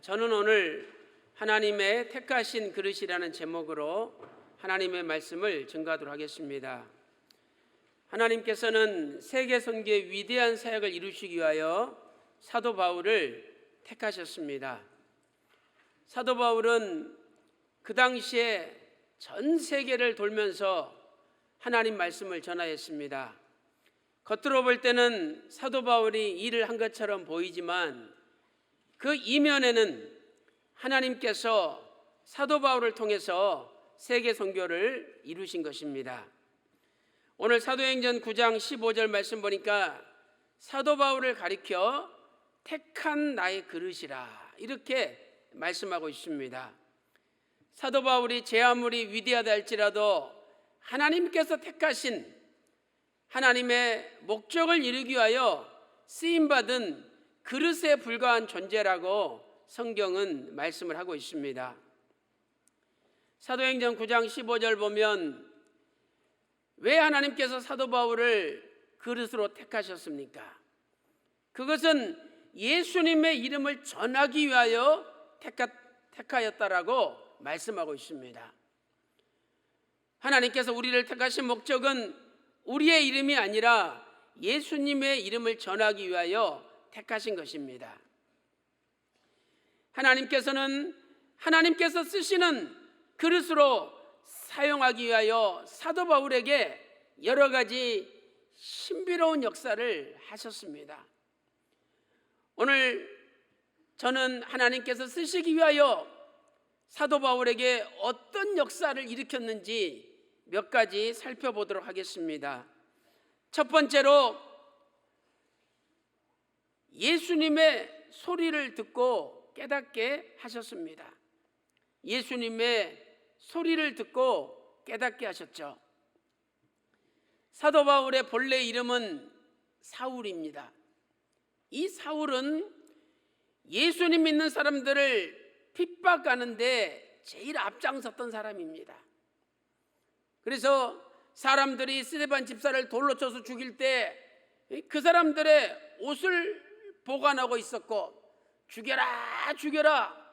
저는 오늘 하나님의 택하신 그릇이라는 제목으로 하나님의 말씀을 증거하도록 하겠습니다. 하나님께서는 세계 선교의 위대한 사역을 이루시기 위하여 사도 바울을 택하셨습니다. 사도 바울은 그 당시에 전 세계를 돌면서 하나님 말씀을 전하였습니다. 겉으로 볼 때는 사도 바울이 일을 한 것처럼 보이지만 그 이면에는 하나님께서 사도 바울을 통해서 세계 선교를 이루신 것입니다. 오늘 사도행전 9장 15절 말씀 보니까 사도 바울을 가리켜 택한 나의 그릇이라 이렇게 말씀하고 있습니다. 사도 바울이 제 아무리 위대하다 할지라도 하나님께서 택하신 하나님의 목적을 이루기 위하여 쓰임받은 그릇에 불과한 존재라고 성경은 말씀을 하고 있습니다. 사도행전 9장 15절 보면 왜 하나님께서 사도 바울을 그릇으로 택하셨습니까? 그것은 예수님의 이름을 전하기 위하여 택하였다라고 말씀하고 있습니다. 하나님께서 우리를 택하신 목적은 우리의 이름이 아니라 예수님의 이름을 전하기 위하여 택하신 것입니다. 하나님께서 쓰시는 그릇으로 사용하기 위하여 사도 바울에게 여러 가지 신비로운 역사를 하셨습니다. 오늘 저는 하나님께서 쓰시기 위하여 사도 바울에게 어떤 역사를 일으켰는지 몇 가지 살펴보도록 하겠습니다. 첫 번째로 예수님의 소리를 듣고 깨닫게 하셨습니다. 예수님의 소리를 듣고 깨닫게 하셨죠. 사도 바울의 본래 이름은 사울입니다. 이 사울은 예수님 믿는 사람들을 핍박하는데 제일 앞장섰던 사람입니다. 그래서 사람들이 스데반 집사를 돌로 쳐서 죽일 때 그 사람들의 옷을 보관하고 있었고 죽여라 죽여라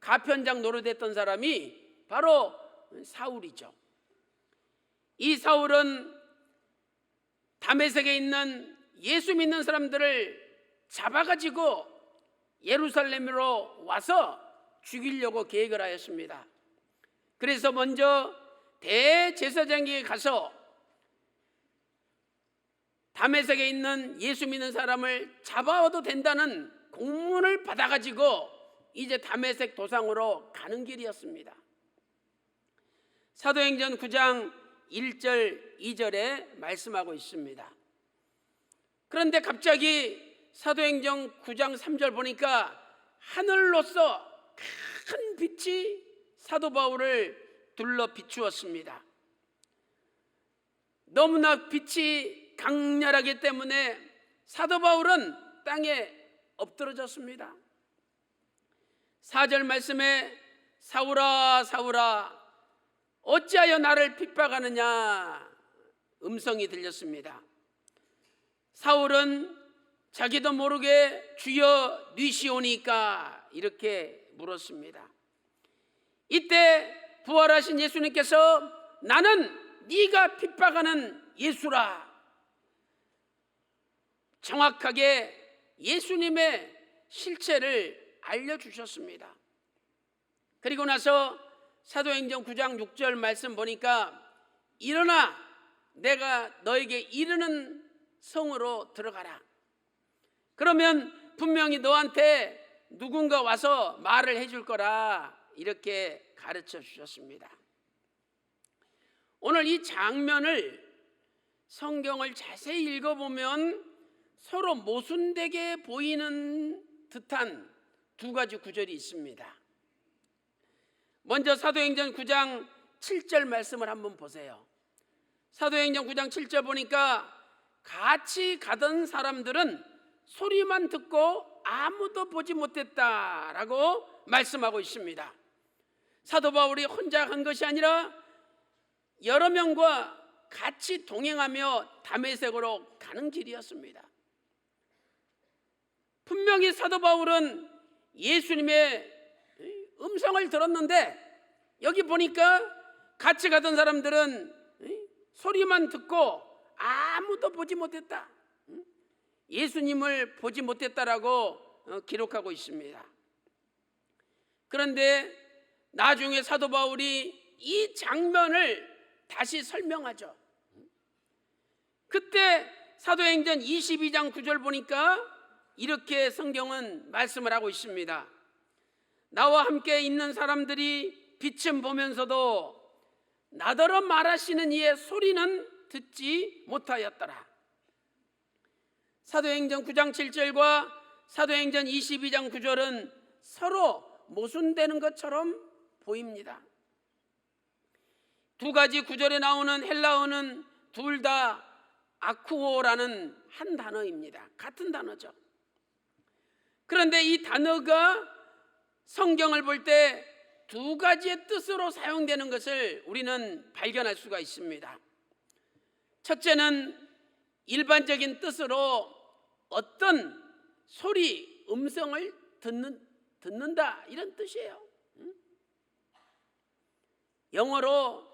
가편장 노릇했던 사람이 바로 사울이죠. 이 사울은 다메섹에 있는 예수 믿는 사람들을 잡아가지고 예루살렘으로 와서 죽이려고 계획을 하였습니다. 그래서 먼저 대제사장에게 가서 다메섹에 있는 예수 믿는 사람을 잡아와도 된다는 공문을 받아가지고 이제 다메섹 도상으로 가는 길이었습니다. 사도행전 9장 1절 2절에 말씀하고 있습니다. 그런데 갑자기 사도행전 9장 3절 보니까 하늘로서 큰 빛이 사도 바울을 둘러 비추었습니다. 너무나 빛이 강렬하기 때문에 사도 바울은 땅에 엎드러졌습니다. 4절 말씀에 사울아 사울아 어찌하여 나를 핍박하느냐 음성이 들렸습니다. 사울은 자기도 모르게 주여 뉘시오니까 이렇게 물었습니다. 이때 부활하신 예수님께서 나는 네가 핍박하는 예수라 정확하게 예수님의 실체를 알려주셨습니다. 그리고 나서 사도행전 9장 6절 말씀 보니까 일어나 내가 너에게 이르는 성으로 들어가라. 그러면 분명히 너한테 누군가 와서 말을 해줄 거라 이렇게 가르쳐 주셨습니다. 오늘 이 장면을 성경을 자세히 읽어보면 서로 모순되게 보이는 듯한 두 가지 구절이 있습니다. 먼저 사도행전 9장 7절 말씀을 한번 보세요. 사도행전 9장 7절 보니까 같이 가던 사람들은 소리만 듣고 아무도 보지 못했다라고 말씀하고 있습니다. 사도 바울이 혼자 간 것이 아니라 여러 명과 같이 동행하며 다메섹으로 가는 길이었습니다. 분명히 사도 바울은 예수님의 음성을 들었는데 여기 보니까 같이 가던 사람들은 소리만 듣고 아무도 보지 못했다. 예수님을 보지 못했다라고 기록하고 있습니다. 그런데 나중에 사도 바울이 이 장면을 다시 설명하죠. 그때 사도행전 22장 9절 보니까 이렇게 성경은 말씀을 하고 있습니다. 나와 함께 있는 사람들이 빛은 보면서도 나더러 말하시는 이의 소리는 듣지 못하였더라. 사도행전 9장 7절과 사도행전 22장 9절은 서로 모순되는 것처럼 보입니다. 두 가지 구절에 나오는 헬라어는 둘 다 아쿠오라는 한 단어입니다. 같은 단어죠. 그런데 이 단어가 성경을 볼 때 두 가지의 뜻으로 사용되는 것을 우리는 발견할 수가 있습니다. 첫째는 일반적인 뜻으로 어떤 소리, 음성을 듣는다 이런 뜻이에요. 영어로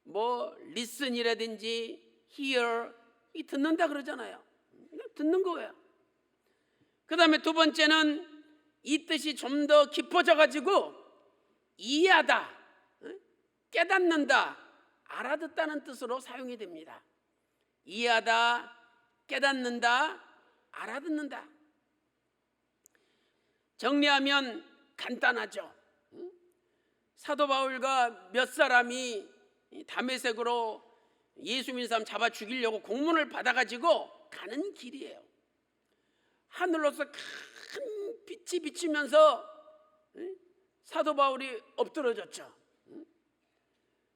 뭐 listen이라든지 hear 이 듣는다 그러잖아요. 듣는 거예요. 그 다음에 두 번째는 이 뜻이 좀 더 깊어져 가지고 이해하다, 깨닫는다, 알아듣다는 뜻으로 사용이 됩니다. 이해하다, 깨닫는다, 알아듣는다. 정리하면 간단하죠. 사도 바울과 몇 사람이 다메섹으로 예수 믿는 사람 잡아 죽이려고 공문을 받아가지고 가는 길이에요. 하늘로서 큰 빛이 비치면서 사도 바울이 엎드러졌죠.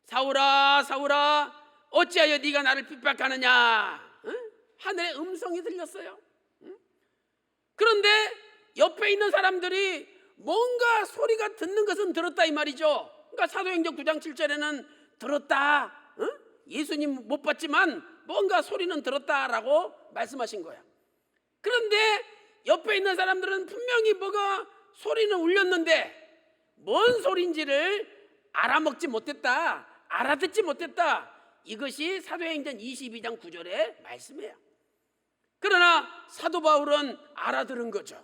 사울아 사울아 어찌하여 네가 나를 핍박하느냐. 하늘의 음성이 들렸어요. 그런데 옆에 있는 사람들이 뭔가 소리가 듣는 것은 들었다 이 말이죠. 그러니까 사도행전 9장 7절에는 들었다, 예수님 못 봤지만 뭔가 소리는 들었다라고 말씀하신 거예요. 그런데 옆에 있는 사람들은 분명히 뭐가 소리는 울렸는데 뭔 소리인지를 알아먹지 못했다, 알아듣지 못했다. 이것이 사도행전 22장 9절의 말씀이에요. 그러나 사도 바울은 알아들은 거죠.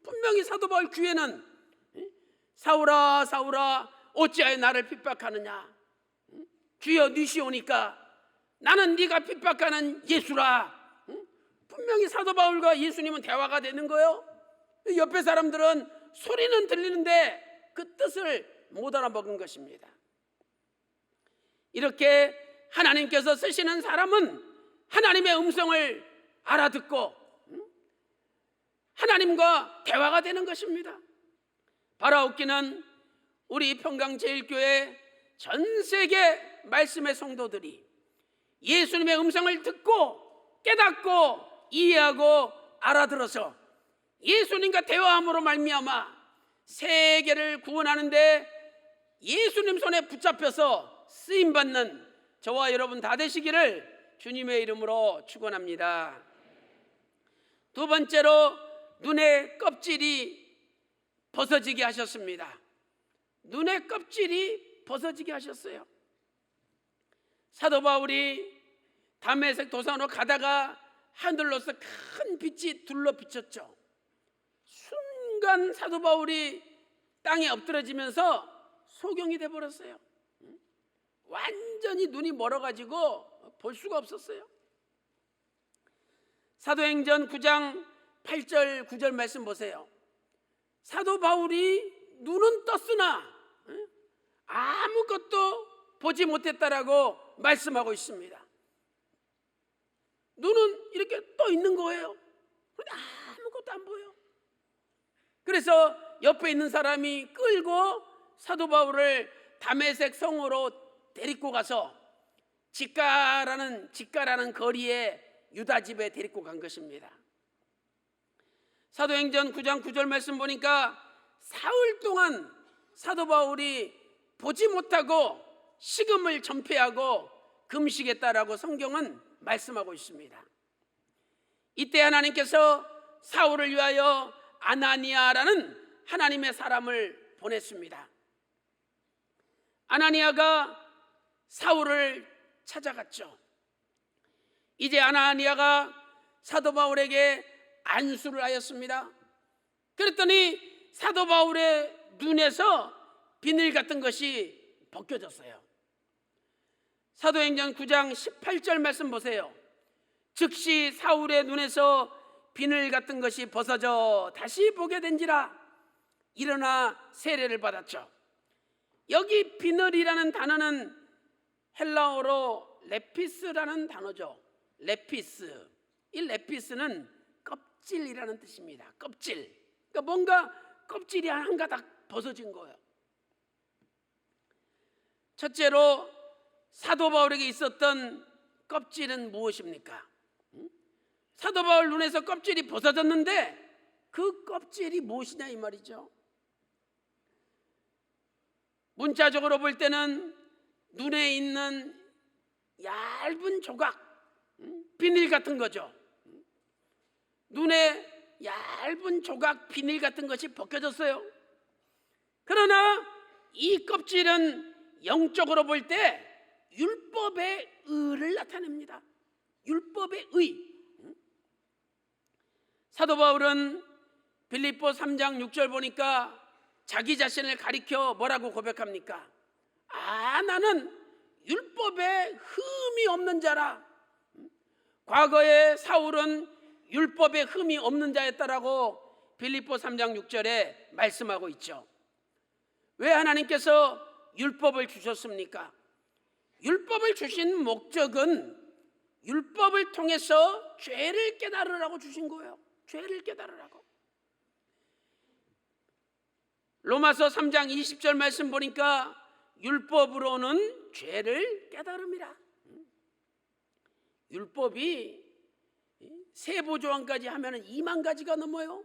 분명히 사도 바울 귀에는 사울아 사울아 어찌하여 나를 핍박하느냐. 주여 니시오니까 나는 네가 핍박하는 예수라. 분명히 사도 바울과 예수님은 대화가 되는 거예요. 옆에 사람들은 소리는 들리는데 그 뜻을 못 알아먹은 것입니다. 이렇게 하나님께서 쓰시는 사람은 하나님의 음성을 알아듣고 하나님과 대화가 되는 것입니다. 바라옵기는 우리 평강제일교회 전 세계 말씀의 성도들이 예수님의 음성을 듣고 깨닫고 이해하고 알아들어서 예수님과 대화함으로 말미암아 세계를 구원하는데 예수님 손에 붙잡혀서 쓰임받는 저와 여러분 다 되시기를 주님의 이름으로 축원합니다. 두 번째로 눈의 껍질이 벗어지게 하셨습니다. 눈의 껍질이 벗어지게 하셨어요. 사도 바울이 다메섹 도상으로 가다가 하늘로서 큰 빛이 둘러 비쳤죠. 순간 사도 바울이 땅에 엎드러지면서 소경이 돼버렸어요. 완전히 눈이 멀어가지고 볼 수가 없었어요. 사도행전 9장 8절 9절 말씀 보세요. 사도 바울이 눈은 떴으나 아무것도 보지 못했다라고 말씀하고 있습니다. 눈은 이렇게 떠 있는 거예요. 그런데 아무것도 안 보여. 그래서 옆에 있는 사람이 끌고 사도 바울을 다메섹 성으로 데리고 가서 직가라는 거리에 유다 집에 데리고 간 것입니다. 사도행전 9장 9절 말씀 보니까 사흘 동안 사도 바울이 보지 못하고 식음을 전폐하고 금식했다라고 성경은 말씀하고 있습니다. 이때 하나님께서 사울을 위하여 아나니아라는 하나님의 사람을 보냈습니다. 아나니아가 사울을 찾아갔죠. 이제 아나니아가 사도 바울에게 안수를 하였습니다. 그랬더니 사도 바울의 눈에서 비늘 같은 것이 벗겨졌어요. 사도행전 9장 18절 말씀 보세요. 즉시 사울의 눈에서 비늘 같은 것이 벗어져 다시 보게 된지라 일어나 세례를 받았죠. 여기 비늘이라는 단어는 헬라어로 레피스라는 단어죠. 레피스. 이 레피스는 껍질이라는 뜻입니다. 껍질. 그러니까 뭔가 껍질이 한 가닥 벗어진 거예요. 첫째로 사도 바울에게 있었던 껍질은 무엇입니까? 사도 바울 눈에서 껍질이 벗어졌는데 그 껍질이 무엇이냐 이 말이죠. 문자적으로 볼 때는 눈에 있는 얇은 조각, 비닐 같은 거죠. 눈에 얇은 조각, 비닐 같은 것이 벗겨졌어요. 그러나 이 껍질은 영적으로 볼 때 율법의 의를 나타냅니다. 율법의 의. 사도 바울은 빌립보 3장 6절 보니까 자기 자신을 가리켜 뭐라고 고백합니까? 나는 율법에 흠이 없는 자라. 과거에 사울은 율법에 흠이 없는 자였다라고 빌립보 3장 6절에 말씀하고 있죠. 왜 하나님께서 율법을 주셨습니까? 율법을 주신 목적은 율법을 통해서 죄를 깨달으라고 주신 거예요. 죄를 깨달으라고. 로마서 3장 20절 말씀 보니까 율법으로는 죄를 깨달음이라. 율법이 세보조항까지 하면 2만 가지가 넘어요.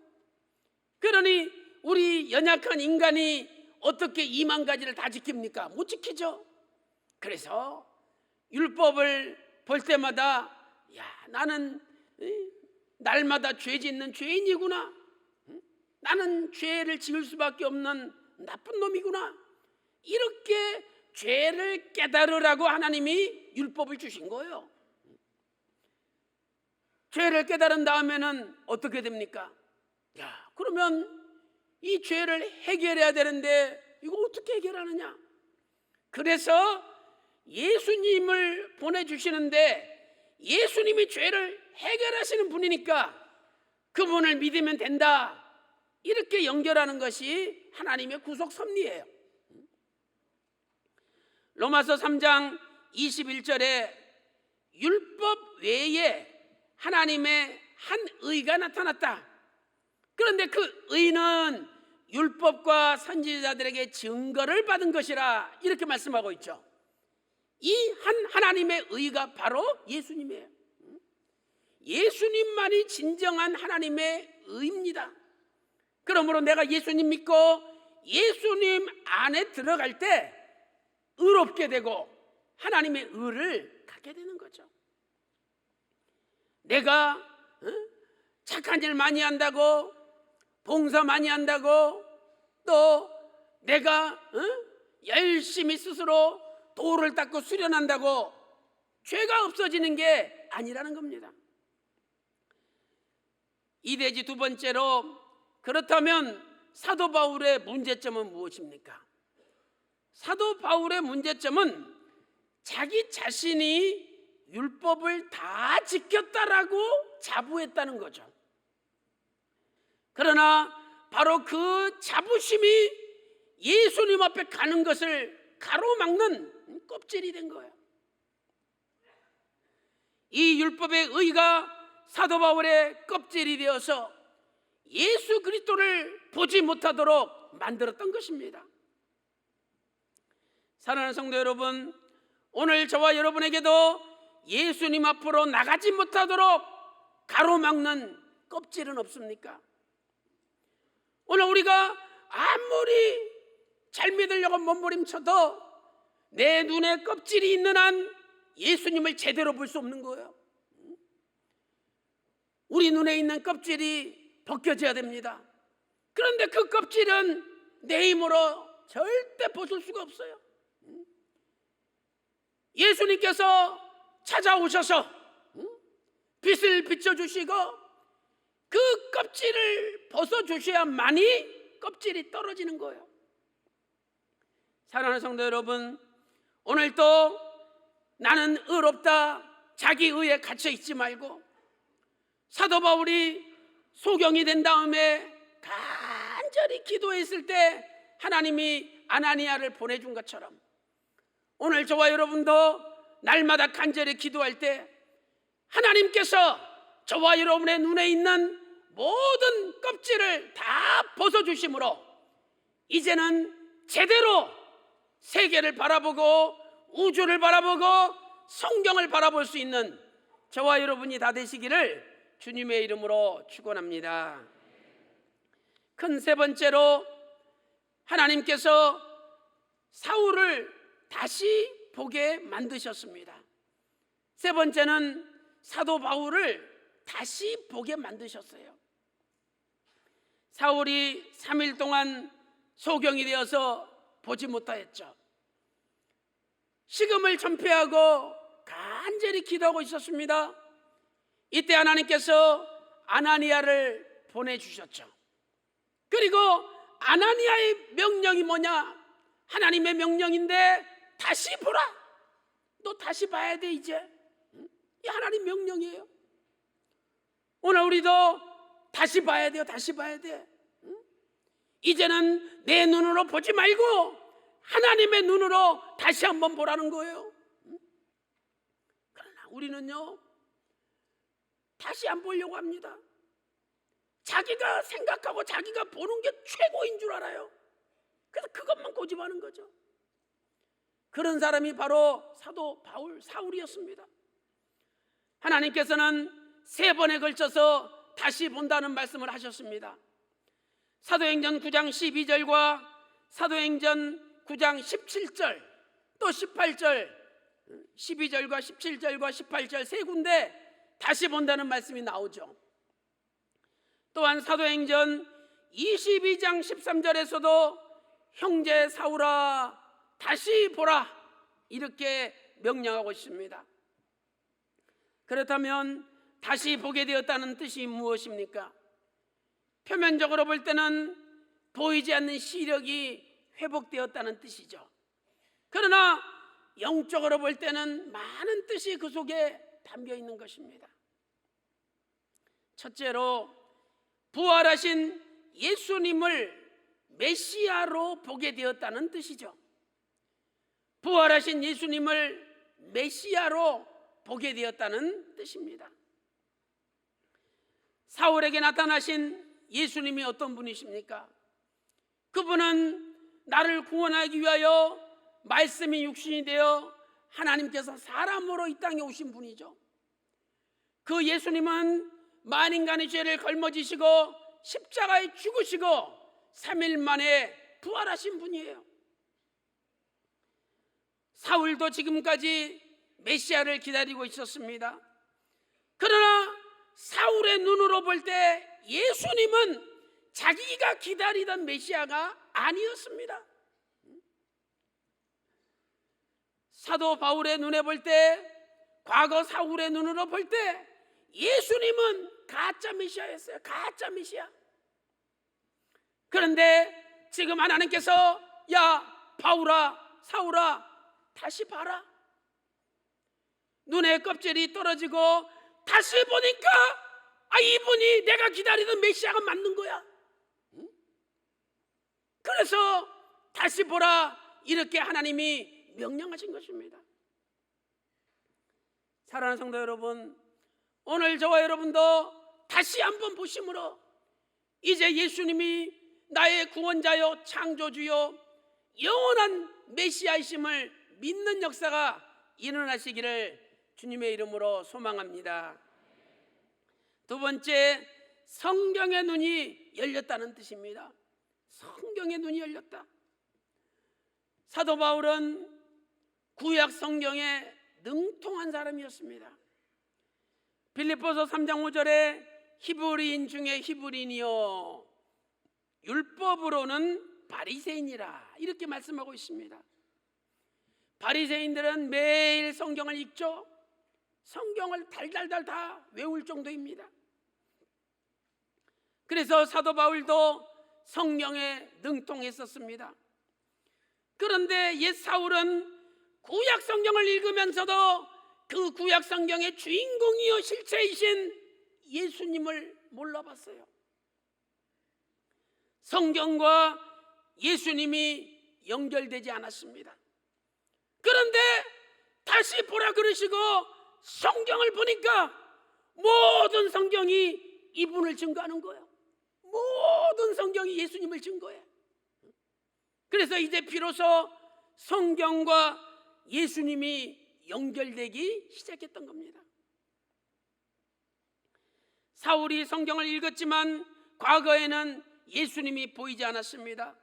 그러니 우리 연약한 인간이 어떻게 2만 가지를 다 지킵니까? 못 지키죠. 그래서 율법을 볼 때마다 나는 날마다 죄 짓는 죄인이구나. 나는 죄를 지을 수밖에 없는 나쁜 놈이구나. 이렇게 죄를 깨달으라고 하나님이 율법을 주신 거예요. 죄를 깨달은 다음에는 어떻게 됩니까? 그러면 이 죄를 해결해야 되는데 이거 어떻게 해결하느냐? 그래서 예수님을 보내주시는데 예수님이 죄를 해결하시는 분이니까 그분을 믿으면 된다. 이렇게 연결하는 것이 하나님의 구속 섭리예요. 로마서 3장 21절에 율법 외에 하나님의 한 의가 나타났다. 그런데 그 의는 율법과 선지자들에게 증거를 받은 것이라 이렇게 말씀하고 있죠. 이 하나님의 의가 바로 예수님이에요. 예수님만이 진정한 하나님의 의입니다. 그러므로 내가 예수님 믿고 예수님 안에 들어갈 때 의롭게 되고 하나님의 의를 갖게 되는 거죠. 내가 착한 일 많이 한다고, 봉사 많이 한다고, 또 내가 열심히 스스로 도를 닦고 수련한다고 죄가 없어지는 게 아니라는 겁니다. 이대지 두 번째로, 그렇다면 사도 바울의 문제점은 무엇입니까? 사도 바울의 문제점은 자기 자신이 율법을 다 지켰다라고 자부했다는 거죠. 그러나 바로 그 자부심이 예수님 앞에 가는 것을 가로막는 껍질이 된 거예요. 이 율법의 의가 사도 바울의 껍질이 되어서 예수 그리스도를 보지 못하도록 만들었던 것입니다. 사랑하는 성도 여러분, 오늘 저와 여러분에게도 예수님 앞으로 나가지 못하도록 가로막는 껍질은 없습니까? 오늘 우리가 아무리 잘 믿으려고 몸부림쳐도 내 눈에 껍질이 있는 한 예수님을 제대로 볼 수 없는 거예요. 우리 눈에 있는 껍질이 벗겨져야 됩니다. 그런데 그 껍질은 내 힘으로 절대 벗을 수가 없어요. 예수님께서 찾아오셔서 빛을 비춰주시고 그 껍질을 벗어주셔야만이 껍질이 떨어지는 거예요. 사랑하는 성도 여러분, 오늘도 나는 의롭다 자기 의에 갇혀 있지 말고 사도 바울이 소경이 된 다음에 간절히 기도했을 때 하나님이 아나니아를 보내준 것처럼 오늘 저와 여러분도 날마다 간절히 기도할 때 하나님께서 저와 여러분의 눈에 있는 모든 껍질을 다 벗어주심으로 이제는 제대로 세계를 바라보고 우주를 바라보고 성경을 바라볼 수 있는 저와 여러분이 다 되시기를 주님의 이름으로 축원합니다. 큰 세 번째로 하나님께서 사울을 다시 보게 만드셨습니다. 세 번째는 사도 바울을 다시 보게 만드셨어요. 사울이 3일 동안 소경이 되어서 보지 못하였죠. 식음을 전폐하고 간절히 기도하고 있었습니다. 이때 하나님께서 아나니아를 보내주셨죠. 그리고 아나니아의 명령이 뭐냐? 하나님의 명령인데 다시 보라. 너 다시 봐야 돼 이제. 이 하나님 명령이에요. 오늘 우리도 다시 봐야 돼요. 다시 봐야 돼. 이제는 내 눈으로 보지 말고 하나님의 눈으로 다시 한번 보라는 거예요. 그러나 우리는요 다시 안 보려고 합니다. 자기가 생각하고 자기가 보는 게 최고인 줄 알아요. 그래서 그것만 고집하는 거죠. 그런 사람이 바로 사도 바울, 사울이었습니다. 하나님께서는 3번에 걸쳐서 다시 본다는 말씀을 하셨습니다. 사도행전 9장 12절과 사도행전 9장 17절 또 18절 12절과 17절과 18절 세 군데 다시 본다는 말씀이 나오죠. 또한 사도행전 22장 13절에서도 형제 사울아 다시 보라 이렇게 명령하고 있습니다. 그렇다면 다시 보게 되었다는 뜻이 무엇입니까? 표면적으로 볼 때는 보이지 않는 시력이 회복되었다는 뜻이죠. 그러나 영적으로 볼 때는 많은 뜻이 그 속에 담겨 있는 것입니다. 첫째로 부활하신 예수님을 메시아로 보게 되었다는 뜻이죠. 부활하신 예수님을 메시아로 보게 되었다는 뜻입니다. 사울에게 나타나신 예수님이 어떤 분이십니까? 그분은 나를 구원하기 위하여 말씀이 육신이 되어 하나님께서 사람으로 이 땅에 오신 분이죠. 그 예수님은 만인간의 죄를 걸머지시고 십자가에 죽으시고 3일 만에 부활하신 분이에요. 사울도 지금까지 메시아를 기다리고 있었습니다. 그러나 사울의 눈으로 볼 때 예수님은 자기가 기다리던 메시아가 아니었습니다. 사도 바울의 눈에 볼 때, 과거 사울의 눈으로 볼 때 예수님은 가짜 메시아였어요. 가짜 메시아. 그런데 지금 하나님께서 야 바울아 사울아 다시 봐라. 눈에 껍질이 떨어지고 다시 보니까 이분이 내가 기다리던 메시아가 맞는 거야. 그래서 다시 보라 이렇게 하나님이 명령하신 것입니다. 사랑하는 성도 여러분, 오늘 저와 여러분도 다시 한번 보심으로 이제 예수님이 나의 구원자요 창조주요 영원한 메시아이심을 믿는 역사가 일어나시기를 주님의 이름으로 소망합니다. 두 번째, 성경의 눈이 열렸다는 뜻입니다. 성경의 눈이 열렸다. 사도 바울은 구약 성경에 능통한 사람이었습니다. 빌립보서 3장 5절에 히브리인 중에 히브리인이요 율법으로는 바리새인이라 이렇게 말씀하고 있습니다. 바리새인들은 매일 성경을 읽죠. 성경을 달달달 다 외울 정도입니다. 그래서 사도 바울도 성경에 능통했었습니다. 그런데 옛 사울은 구약 성경을 읽으면서도 그 구약 성경의 주인공이요 실체이신 예수님을 몰라봤어요. 성경과 예수님이 연결되지 않았습니다. 그런데 다시 보라 그러시고 성경을 보니까 모든 성경이 이분을 증거하는 거예요. 모든 성경이 예수님을 증거해. 그래서 이제 비로소 성경과 예수님이 연결되기 시작했던 겁니다. 사울이 성경을 읽었지만 과거에는 예수님이 보이지 않았습니다.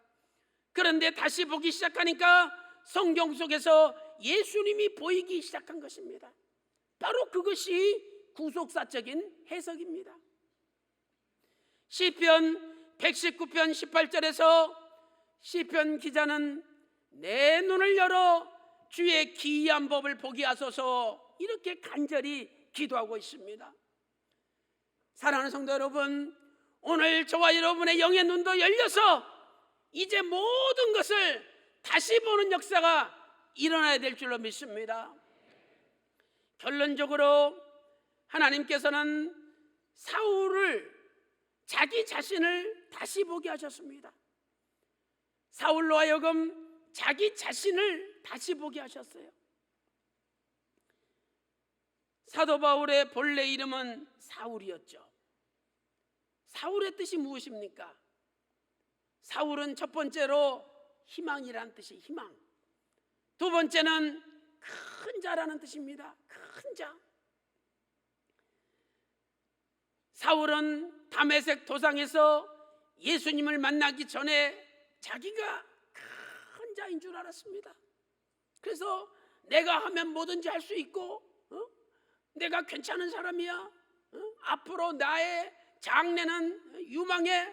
그런데 다시 보기 시작하니까 성경 속에서 예수님이 보이기 시작한 것입니다. 바로 그것이 구속사적인 해석입니다. 시편 119편 18절에서 시편 기자는 내 눈을 열어 주의 기이한 법을 보게 하소서 이렇게 간절히 기도하고 있습니다. 사랑하는 성도 여러분, 오늘 저와 여러분의 영의 눈도 열려서 이제 모든 것을 다시 보는 역사가 일어나야 될 줄로 믿습니다. 결론적으로 하나님께서는 사울을 자기 자신을 다시 보게 하셨습니다. 사울로 하여금 자기 자신을 다시 보게 하셨어요. 사도 바울의 본래 이름은 사울이었죠. 사울의 뜻이 무엇입니까? 사울은 첫 번째로 희망이라는 뜻이 희망, 두 번째는 큰 자라는 뜻입니다. 큰 자. 사울은 다메섹 도상에서 예수님을 만나기 전에 자기가 큰 자인 줄 알았습니다. 그래서 내가 하면 뭐든지 할 수 있고 내가 괜찮은 사람이야, 앞으로 나의 장래는 유망해,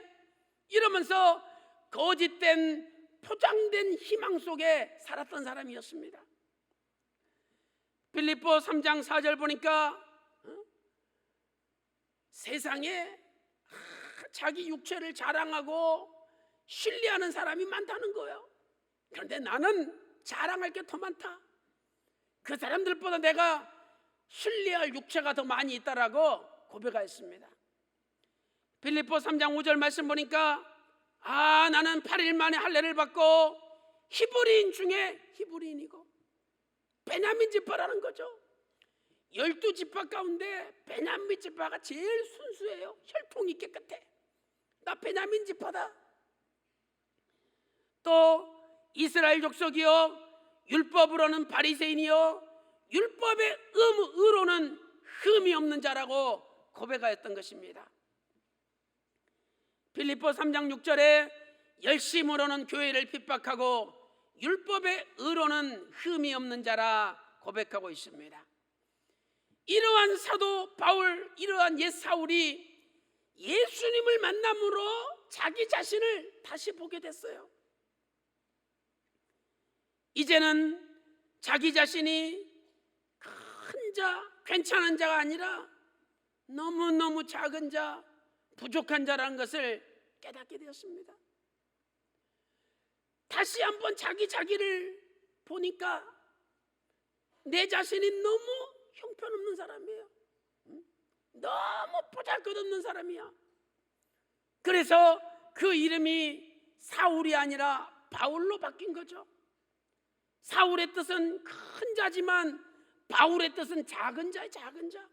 이러면서 거짓된 포장된 희망 속에 살았던 사람이었습니다. 빌립보 3장 4절 보니까 세상에 자기 육체를 자랑하고 신뢰하는 사람이 많다는 거예요. 그런데 나는 자랑할 게 더 많다. 그 사람들보다 내가 신뢰할 육체가 더 많이 있다라고 고백하였습니다. 빌립보 3장 5절 말씀 보니까 나는 8일 만에 할례를 받고 히브리인 중에 히브리인이고, 베냐민 지파라는 거죠. 12지파 가운데 베냐민 지파가 제일 순수해요. 혈통이 깨끗해. 나 베냐민 지파다. 또 이스라엘 족속이요 율법으로는 바리새인이요 율법의 의로는 흠이 없는 자라고 고백하였던 것입니다. 빌립보 3장 6절에 열심으로는 교회를 핍박하고 율법의 의로는 흠이 없는 자라 고백하고 있습니다. 이러한 사도 바울, 이러한 옛 사울이 예수님을 만남으로 자기 자신을 다시 보게 됐어요. 이제는 자기 자신이 큰 자, 괜찮은 자가 아니라 너무너무 작은 자, 부족한 자라는 것을 깨닫게 되었습니다. 다시 한번 자기를 보니까 내 자신이 너무 형편없는 사람이에요. 너무 보잘것없는 사람이야. 그래서 그 이름이 사울이 아니라 바울로 바뀐 거죠. 사울의 뜻은 큰 자지만 바울의 뜻은 작은 자의 작은 자.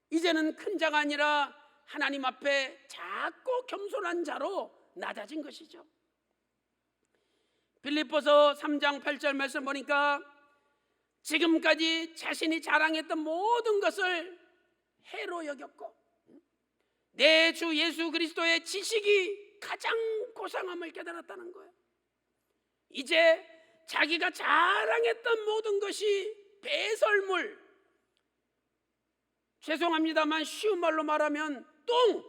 이제는 큰 자가 아니라 하나님 앞에 작고 겸손한 자로 낮아진 것이죠. 빌립보서 3장 8절 말씀 보니까 지금까지 자신이 자랑했던 모든 것을 해로 여겼고 내 주 예수 그리스도의 지식이 가장 고상함을 깨달았다는 거예요. 이제 자기가 자랑했던 모든 것이 배설물, 죄송합니다만 쉬운 말로 말하면 똥,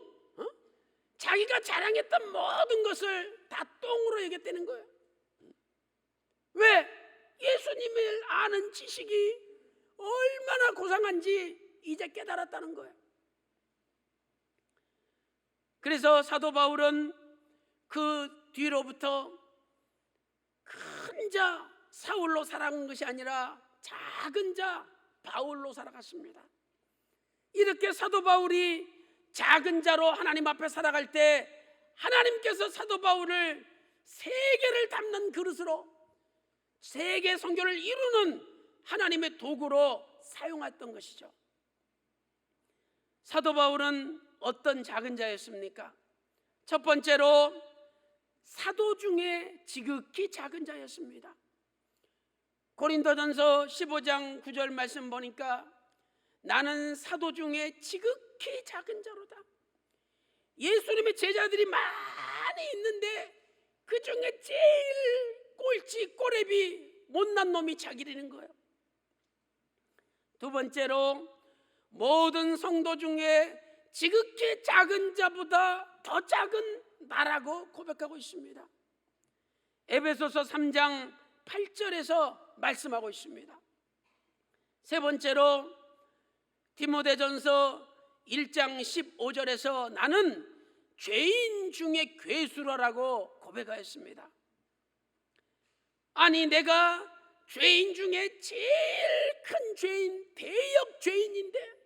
자기가 자랑했던 모든 것을 다 똥으로 여겼다는 거예요. 왜? 예수님을 아는 지식이 얼마나 고상한지 이제 깨달았다는 거예요. 그래서 사도 바울은 그 뒤로부터 큰 자 사울로 살아간 것이 아니라 작은 자 바울로 살아갔습니다. 이렇게 사도 바울이 작은 자로 하나님 앞에 살아갈 때 하나님께서 사도 바울을 세계를 담는 그릇으로, 세계 선교를 이루는 하나님의 도구로 사용했던 것이죠. 사도 바울은 어떤 작은 자였습니까? 첫 번째로 사도 중에 지극히 작은 자였습니다. 고린도전서 15장 9절 말씀 보니까 나는 사도 중에 지극히 작은 자로다. 예수님의 제자들이 많이 있는데 그 중에 제일 꼴찌 꼬레비 못난 놈이 자기라는 거예요. 두 번째로 모든 성도 중에 지극히 작은 자보다 더 작은 나라고 고백하고 있습니다. 에베소서 3장 8절에서 말씀하고 있습니다. 세 번째로 디모데전서 1장 15절에서 나는 죄인 중에 괴수라라고 고백하였습니다. 아니, 내가 죄인 중에 제일 큰 죄인, 대역 죄인인데,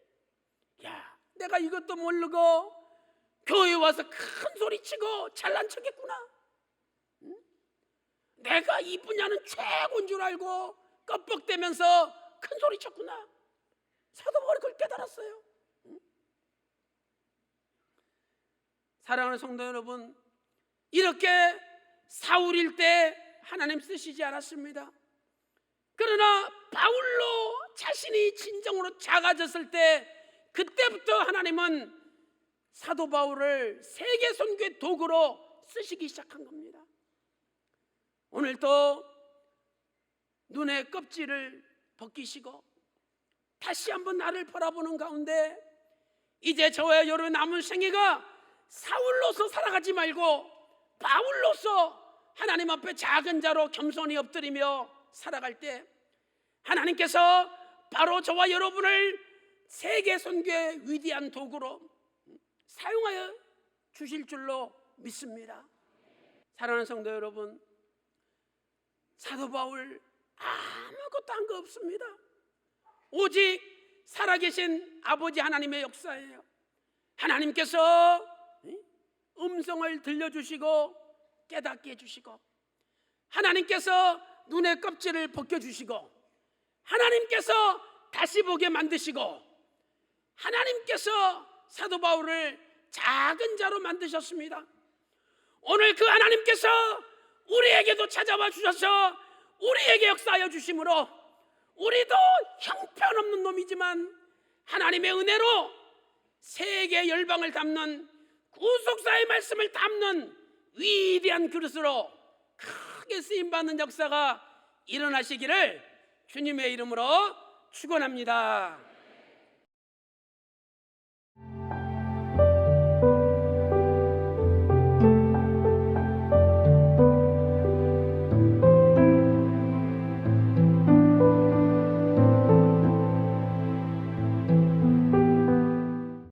야, 내가 이것도 모르고 교회 와서 큰 소리 치고 잘난 척했구나. 응? 내가 이 분야는 최고인 줄 알고 껍벅대면서 큰 소리 쳤구나. 사도 바울이 그걸 깨달았어요. 응? 사랑하는 성도 여러분, 이렇게 사울일 때 하나님 쓰시지 않았습니다. 그러나 바울로 자신이 진정으로 작아졌을 때 그때부터 하나님은 사도 바울을 세계 선교의 도구로 쓰시기 시작한 겁니다. 오늘도 눈의 껍질을 벗기시고 다시 한번 나를 바라보는 가운데 이제 저와 여러분 남은 생애가 사울로서 살아가지 말고 바울로서 하나님 앞에 작은 자로 겸손히 엎드리며 살아갈 때 하나님께서 바로 저와 여러분을 세계 선교의 위대한 도구로 사용하여 주실 줄로 믿습니다. 사랑하는 성도 여러분, 사도 바울 아무것도 한 거 없습니다. 오직 살아계신 아버지 하나님의 역사예요. 하나님께서 음성을 들려주시고 깨닫게 해주시고, 하나님께서 눈의 껍질을 벗겨주시고, 하나님께서 다시 보게 만드시고, 하나님께서 사도 바울을 작은 자로 만드셨습니다. 오늘 그 하나님께서 우리에게도 찾아와 주셔서 우리에게 역사하여 주심으로 우리도 형편없는 놈이지만 하나님의 은혜로 세계 열방을 담는 구속사의 말씀을 담는 위대한 그릇으로 크게 쓰임받는 역사가 일어나시기를 주님의 이름으로 축원합니다.